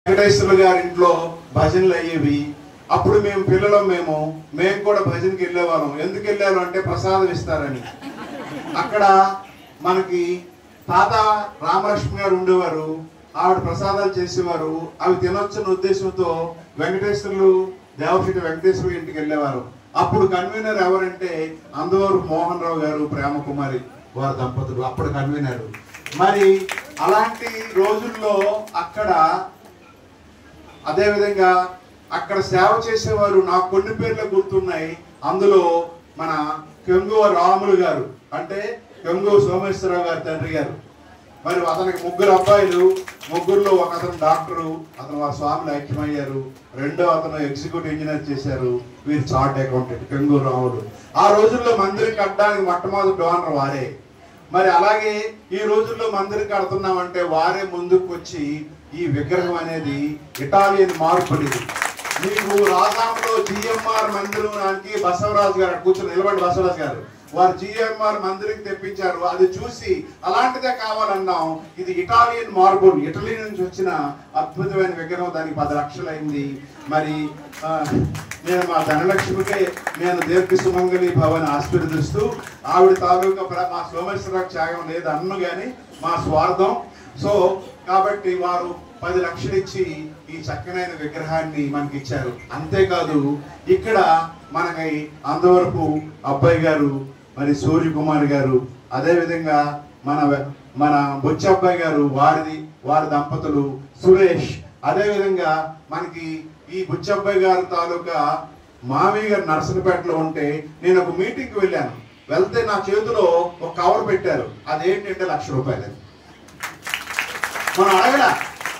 వెంకటేశ్వర గారి ఇంట్లో భజనలు అయ్యేవి. అప్పుడు మేము పిల్లలం, మేము కూడా భజనకి వెళ్ళేవాళ్ళం. ఎందుకు వెళ్ళారు అంటే ప్రసాదం ఇస్తారని. అక్కడ మనకి తాత రామలక్ష్మి గారు ఉండేవారు, ఆవిడ ప్రసాదాలు చేసేవారు. అవి తినొచ్చని ఉద్దేశంతో వెంకటేశ్వర్లు దేవశెట్టి వెంకటేశ్వర ఇంటికి వెళ్ళేవారు. అప్పుడు కన్వీనర్ ఎవరంటే అందవూరు మోహన్ రావు గారు, ప్రేమకుమారి వారి దంపతులు అప్పుడు కన్వీనర్. మరి అలాంటి రోజుల్లో అక్కడ అదేవిధంగా అక్కడ సేవ చేసేవారు. నాకు కొన్ని పేర్లు గుర్తున్నాయి. అందులో మన కెంగువ రాములు గారు, అంటే కెంగువ సోమేశ్వరరావు గారి తండ్రి గారు. మరి అతనికి 3 అబ్బాయిలు, 3లో ఒక అతను డాక్టరు, అతను ఆ స్వామిని ఐక్యమయ్యారు. రెండో అతను ఎగ్జిక్యూటివ్ ఇంజనీర్ చేశారు. వీరు చార్ట్ అకౌంటెంట్ కెంగువ రాములు. ఆ రోజుల్లో మందిరం కట్టడానికి మొట్టమొదటి డోనర్ వారే. మరి అలాగే ఈ రోజుల్లో మందిరం కడుతున్నామంటే వారే ముందుకు వచ్చి ఈ విగ్రహం అనేది ఇటాలియన్ మార్పుడిది. మీకు రాజాంలో జిఎంఆర్ మందిరానికి బసవరాజు గారు కూర్చొని నిలబడి, బసవరాజు గారు వారు జిఎంఆర్ మందిరం తెప్పించారు. అది చూసి అలాంటిదే కావాలన్నాం. ఇది ఇటాలియన్ మార్బుల్, ఇటలీ నుంచి వచ్చిన అద్భుతమైన విగ్రహం. దానికి 10 లక్షలు అయింది. మరి నేను మా ధనలక్ష్మికే నేను దీర్ఘ సుమంగళి భవన్ ఆశీర్వదిస్తూ, ఆవిడ తాలూకా మా సోమేశ్వరరావు త్యాగం లేదు అన్ను కానీ మా స్వార్థం. సో కాబట్టి వారు 10 లక్షలు ఇచ్చి ఈ చక్కనైన విగ్రహాన్ని మనకి ఇచ్చారు. అంతేకాదు ఇక్కడ మనకి అందవరపు అబ్బాయి గారు, మరి సూర్యకుమార్ గారు, అదేవిధంగా మన బొచ్చి అబ్బాయి గారు, వారి దంపతులు సురేష్. అదేవిధంగా మనకి ఈ బుచ్చి అబ్బాయి గారి తాలూకా మామయ్య గారు నర్సనపేటలో ఉంటే నేను ఒక మీటింగ్కి వెళ్ళాను. వెళ్తే నా చేతిలో ఒక కవర్ పెట్టారు. అదేంటంటే 1,00,000 రూపాయలు. మనం అడగల,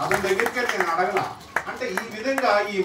అతని దగ్గరికి నేను అడగల. అంటే ఈ విధంగా ఈ